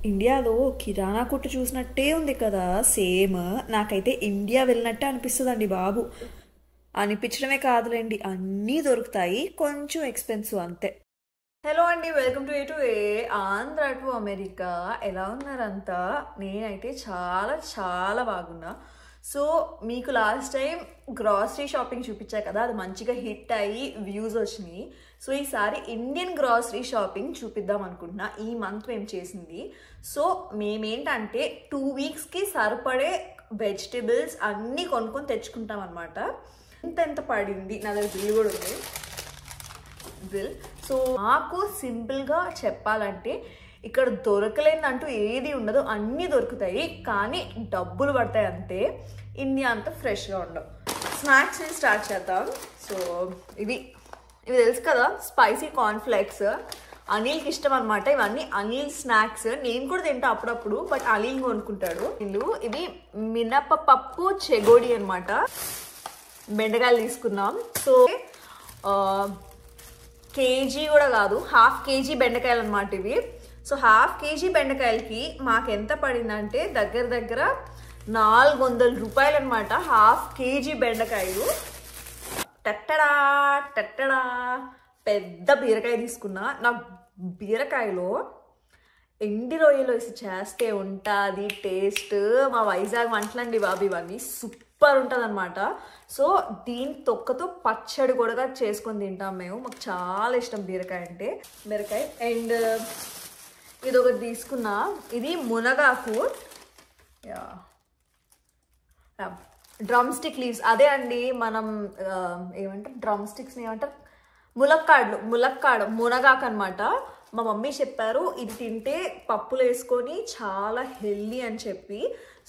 ఇండియాలో కిరాణా కొట్టు చూసినట్టే ఉంది కదా సేమ్. నాకైతే ఇండియా వెళ్ళినట్టే అనిపిస్తుందండి బాబు. అనిపించడమే కాదులేండి, అన్నీ దొరుకుతాయి, కొంచెం ఎక్స్పెన్సివ్ అంతే. హలో అండి, welcome to A Andhra to America. ఎలా ఉన్నారంతా? నేనైతే చాలా చాలా బాగున్నా. సో మీకు లాస్ట్ టైం గ్రాసరీ షాపింగ్ చూపించా కదా, అది మంచిగా హిట్ అయ్యి వ్యూస్ వచ్చినాయి. సో ఈసారి ఇండియన్ గ్రాసరీ షాపింగ్ చూపిద్దాం అనుకుంటున్నా. ఈ మంత్ మేము చేసింది. సో మేమేంటంటే 2 వీక్స్కి సరిపడే వెజిటేబుల్స్ అన్నీ కొనుక్కొని తెచ్చుకుంటాం అనమాట. ఎంత పడింది నా దగ్గర బిల్ కూడా ఉంది, బిల్. సో నాకు సింపుల్గా చెప్పాలంటే ఇక్కడ దొరకలేదంటూ ఏది ఉండదు, అన్నీ దొరుకుతాయి, కానీ డబ్బులు పడతాయి అంతే. ఇండియా అంతా ఫ్రెష్గా ఉండవు. స్నాక్స్ స్టార్ట్ చేద్దాం. సో ఇవి తెలుసు కదా, స్పైసీ కార్న్ఫ్లేక్స్. అనిల్కి ఇష్టం అనమాట ఇవన్నీ. అనిల్ స్నాక్స్ నేను కూడా తింటా అప్పుడప్పుడు, బట్ అనిల్ కొనుక్కుంటాడు. ఇది మినపప్పు చెగోడి అనమాట. బెండకాయలు తీసుకున్నాం. సో కేజీ కూడా కాదు, ½ కేజీ బెండకాయలు అనమాట ఇవి. సో ½ కేజీ బెండకాయలకి మాకు ఎంత పడిందంటే దగ్గర 400 రూపాయలు అనమాట. ½ కేజీ బెండకాయలు. టట్టడా టట్టడా పెద్ద బీరకాయ తీసుకున్నా. నాకు బీరకాయలో ఎండి రొయ్యలు వేసి చేస్తే ఉంటుంది టేస్ట్. మా వైజాగ్ వంటలండి బాబు ఇవన్నీ, సూపర్ ఉంటుంది అనమాట. సో దీని తొక్కతో పచ్చడి కూడా చేసుకొని తింటాం మేము. మాకు చాలా ఇష్టం బీరకాయ అంటే. బీరకాయ అండ్ ఇది ఒకటి తీసుకున్నా. ఇది మునగాకు, డ్రమ్ స్టిక్ లీవ్స్. అదే అండి మనం ఏమంటారు డ్రమ్ స్టిక్స్ని ఏమంటారు, మునగాకు అనమాట. మా మమ్మీ చెప్పారు ఇది తింటే పప్పులు వేసుకొని చాలా హెల్దీ అని చెప్పి.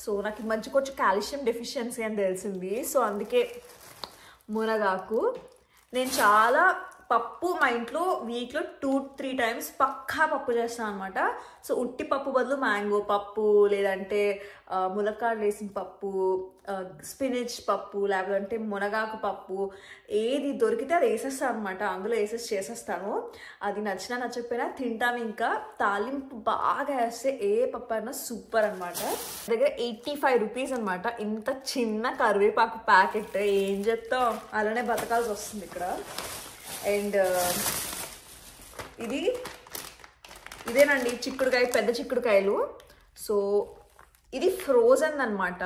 సో నాకు ఈ మధ్య కొంచెం కాల్షియం డెఫిషియన్సీ అని తెలిసింది. సో అందుకే మునగాకు. నేను చాలా పప్పు మా ఇంట్లో వీక్లో 2-3 టైమ్స్ పక్కా పప్పు చేస్తాను అనమాట. సో ఉట్టి పప్పు బదులు మ్యాంగో పప్పు, లేదంటే ములక్కాడలు వేసిన పప్పు, స్పినిచ్ పప్పు, లేదంటే మునగాకు పప్పు, ఏది దొరికితే అది వేసేస్తాను అనమాట. అందులో వేసేసి చేసేస్తాను. అది నచ్చినా నచ్చకపోయినా తింటాను. ఇంకా తాలింపు బాగా వేస్తే ఏ పప్పు అయినా సూపర్ అనమాట. దగ్గర 85 రూపీస్ అనమాట. ఇంత చిన్న కరివేపాకు ప్యాకెట్. ఏం చెప్తాం, అలానే బతకాల్సి వస్తుంది ఇక్కడ. అండ్ ఇదేనండి చిక్కుడుకాయ, పెద్ద చిక్కుడుకాయలు. సో ఇది ఫ్రోజన్ అనమాట.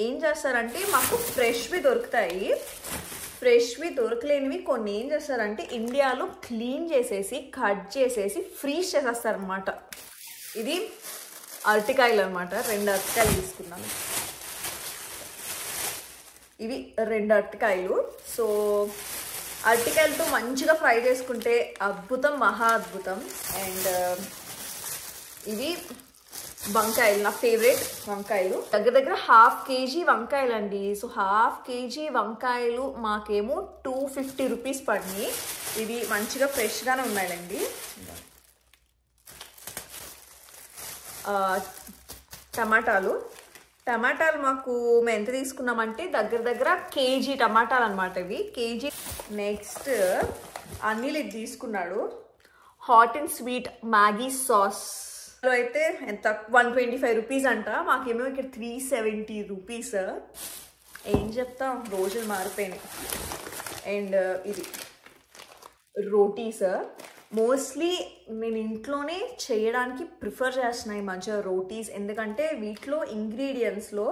ఏం చేస్తారంటే మాకు ఫ్రెష్వి దొరుకుతాయి. ఫ్రెష్వి దొరకలేనివి కొన్ని ఏం చేస్తారంటే ఇండియాలో క్లీన్ చేసేసి కట్ చేసేసి ఫ్రీజ్ చేసేస్తారనమాట. ఇది అరటికాయలు అనమాట. 2 అరటికాయలు తీసుకున్నాను. ఇవి 2 అరటికాయలు. సో అరటికాయలతో మంచిగా ఫ్రై చేసుకుంటే అద్భుతం, మహా అద్భుతం. అండ్ ఇవి వంకాయలు, నా ఫేవరెట్ వంకాయలు. దగ్గర ½ కేజీ వంకాయలు అండి. సో ½ కేజీ వంకాయలు మాకేమో 250 రూపీస్ పడినాయి. ఇది మంచిగా ఫ్రెష్గానే ఉన్నాయండి. టమాటాలు మాకు మేము ఎంత తీసుకున్నామంటే దగ్గర కేజీ టమాటాలు అనమాట ఇవి, కేజీ. నెక్స్ట్ అనిల్ ఇది తీసుకున్నాడు, hot and sweet Maggi sauce. అయితే ఎంత 125 రూపీస్ అంట. మాకేమో ఇక్కడ 370 రూపీస్. ఏం చెప్తాం, రోజులు మారిపోయినాయి. అండ్ ఇది రోటీస్. మోస్ట్లీ నేను ఇంట్లోనే చేయడానికి ప్రిఫర్ చేస్తున్నాయి మంచిగా రోటీస్. ఎందుకంటే వీటిలో ఇంగ్రీడియంట్స్లో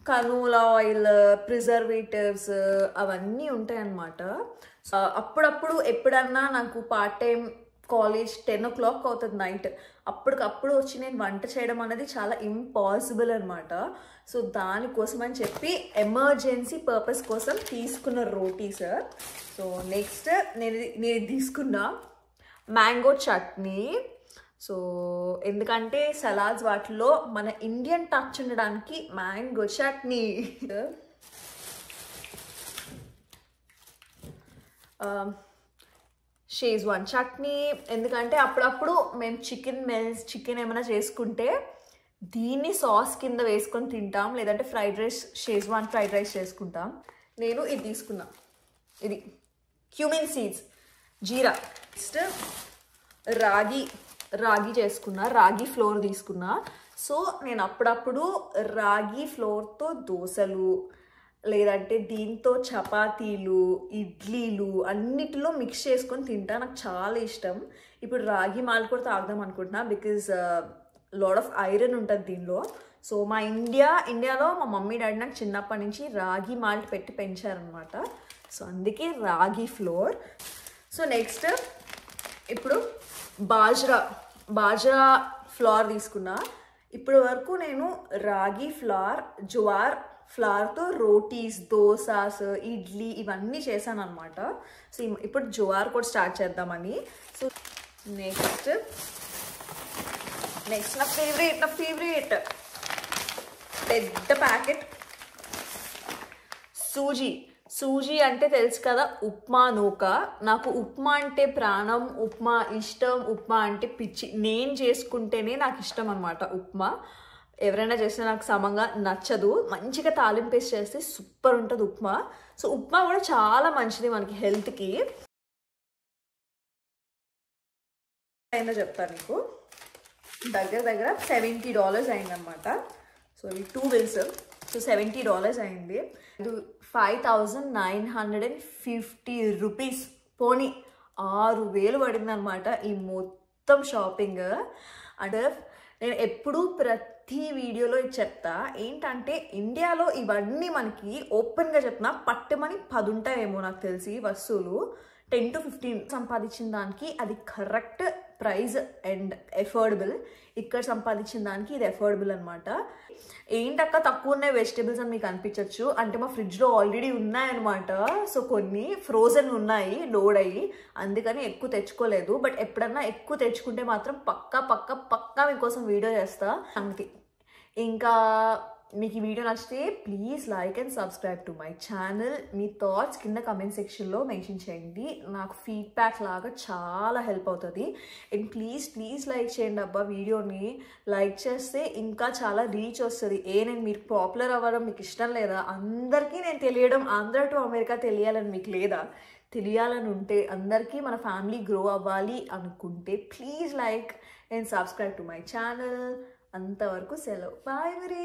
కనోలా ఆయిల్, ప్రిజర్వేటివ్స్ అవన్నీ ఉంటాయి అన్నమాట. అప్పుడప్పుడు ఎప్పుడన్నా నాకు పార్ట్ టైం కాలేజ్ 10 o'clock అవుతుంది నైట్, అప్పటికప్పుడు వచ్చి నేను వంట చేయడం అనేది చాలా ఇంపాసిబుల్ అనమాట. సో దానికోసం అని చెప్పి ఎమర్జెన్సీ పర్పస్ కోసం తీసుకున్న రోటీస్. సో నెక్స్ట్ నేను తీసుకున్న మ్యాంగో చట్నీ. సో ఎందుకంటే సలాడ్స్ వాటిలో మన ఇండియన్ టచ్ ఉండడానికి మ్యాంగో చట్నీ. షేజ్వాన్ చట్నీ. ఎందుకంటే అప్పుడప్పుడు మేము చికెన్ ఏమైనా చేసుకుంటే దీన్ని సాస్ కింద వేసుకొని తింటాం, లేదంటే షేజ్వాన్ ఫ్రైడ్ రైస్ చేసుకుంటాం. నేను ఇది తీసుకున్నా, ఇది క్యూమిన్ సీడ్స్, జీరా. నెక్స్ట్ రాగి రాగి చేసుకున్నా, రాగి ఫ్లోర్ తీసుకున్నా. సో నేను అప్పుడప్పుడు రాగి ఫ్లోర్తో దోశలు, లేదంటే దీంతో చపాతీలు, ఇడ్లీలు అన్నిటిలో మిక్స్ చేసుకొని తింటా. నాకు చాలా ఇష్టం. ఇప్పుడు రాగి మాల్ కూడా తాగుదాం అనుకుంటున్నా, బికాజ్ లాడ్ ఆఫ్ ఐరన్ ఉంటుంది దీనిలో. సో మా ఇండియాలో మా మమ్మీ డాడీ నాకు చిన్నప్పటి నుంచి రాగి మాల్ట్ పెట్టి పెంచారనమాట. సో అందుకే రాగి ఫ్లోర్. సో నెక్స్ట్ ఇప్పుడు బాజ్రా ఫ్లోర్ తీసుకున్నా. ఇప్పటి వరకు నేను రాగి ఫ్లోర్, జవార్ ఫ్లోర్తో రోటీస్, దోసాస్, ఇడ్లీ ఇవన్నీ చేశాను అనమాట. సో ఇప్పుడు జవార్ కూడా స్టార్ట్ చేద్దామని. సో నెక్స్ట్ నా ఫేవరెట్ పెద్ద ప్యాకెట్ సూజీ అంటే తెలుసు కదా, ఉప్మా నూక. నాకు ఉప్మా అంటే ప్రాణం, ఉప్మా ఇష్టం, ఉప్మా అంటే పిచ్చి. నేను చేసుకుంటేనే నాకు ఇష్టం అనమాట ఉప్మా. ఎవరైనా చేస్తే నాకు సమంగా నచ్చదు. మంచిగా తాలింపేసి చేస్తే సూపర్ ఉంటుంది ఉప్మా. సో ఉప్మా కూడా చాలా మంచిది మనకి హెల్త్కి. అయినా చెప్తాను నీకు, దగ్గర $70 అయిందనమాట. సో ఈ 2 bills. సో $70 అయింది. ఇది 5,950 రూపీస్. పోనీ 6,000 పడింది అనమాట ఈ మొత్తం షాపింగ్. అంటే నేను ఎప్పుడూ ప్రతి వీడియోలో ఇది చెప్తా ఏంటంటే, ఇండియాలో ఇవన్నీ మనకి ఓపెన్గా చెప్తున్నా పట్టుమని 10 ఉంటాయేమో నాకు తెలిసి వస్తువులు. 10 to 15 సంపాదించిన దానికి అది కరెక్ట్ ప్రైస్ అండ్ ఎఫోర్డబుల్. ఇక్కడ సంపాదించిన దానికి ఇది ఎఫోర్డబుల్ అనమాట. ఏంటక్క తక్కువ ఉన్నాయి వెజిటేబుల్స్ అని మీకు అనిపించవచ్చు. అంటే మా ఫ్రిడ్జ్లో ఆల్రెడీ ఉన్నాయన్నమాట. సో కొన్ని ఫ్రోజన్ ఉన్నాయి లోడ్ అయ్యి, అందుకని ఎక్కువ తెచ్చుకోలేదు. బట్ ఎప్పుడన్నా ఎక్కువ తెచ్చుకుంటే మాత్రం పక్కా మీకోసం వీడియో చేస్తా. అంతే. ఇంకా మీకు ఈ వీడియో నచ్చితే please like and subscribe to my channel. Me thoughts కింద కమెంట్ సెక్షన్లో మెన్షన్ చేయండి. నాకు ఫీడ్బ్యాక్ లాగా చాలా హెల్ప్ అవుతుంది. అండ్ ప్లీజ్ లైక్ చేయండి అబ్బా. వీడియోని లైక్ చేస్తే ఇంకా చాలా రీచ్ వస్తుంది. నేను మీరు పాపులర్ అవ్వడం మీకు ఇష్టం లేదా? అందరికీ నేను తెలియడం, ఆంధ్ర టు అమెరికా తెలియాలని మీకు లేదా? తెలియాలని ఉంటే, అందరికీ మన ఫ్యామిలీ గ్రో అవ్వాలి అనుకుంటే please like and subscribe to my channel. అంతవరకు సెలవు. బాయ్ మరి.